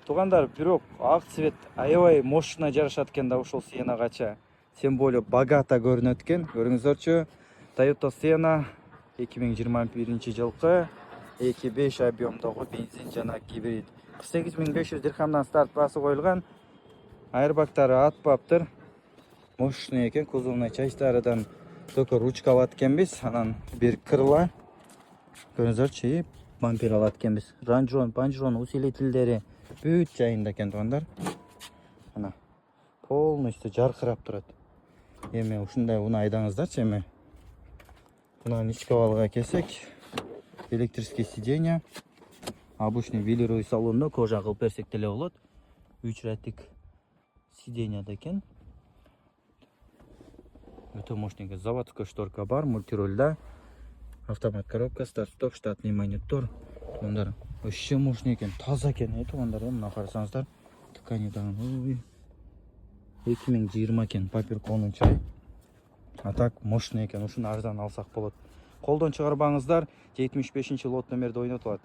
Туугандар, бирок ак цвет аябай мощно жарашат экен да ушул Siena'гача. Тем более богато көрүнөт экен. Көрүңүздөр. Toyota Sienna 2021-жылкы 2.5 объемдогу бензин жана гибрид. 48.500 дирхамдан старт басы коюлган. Айрбактары атпаптыр. Мощный экен, кузовный частарыдан только ручка алат экенбиз. Анан бир крыла. Көрүңүздөр, бампер алат экенбиз. Ранжон, усилителдери бүт жайында экен туугандар. Ана полностью жаркырап турат. Эми ушундай уну айдаңыздарчы эми. Мына ички абалга келсек, электрический сиденья, обычный велируй салонда кожа кылып берсек деле болот. 3 реттик сиденья экен. Өтө мощный экен. Заводской шторка бар, мультирольда. Автомат коробка, старт-стоп, штатный монитор. Туугандар, вообще мощный экен, таза экен. Туугандар, мына карасаңыздар, ткани дагы 2020 экен, папирконун чай. А так мощный экен, ушуну арзан алсак болот. Колдон чыгарбаңыздар, 75-лот номерде ойнотулат.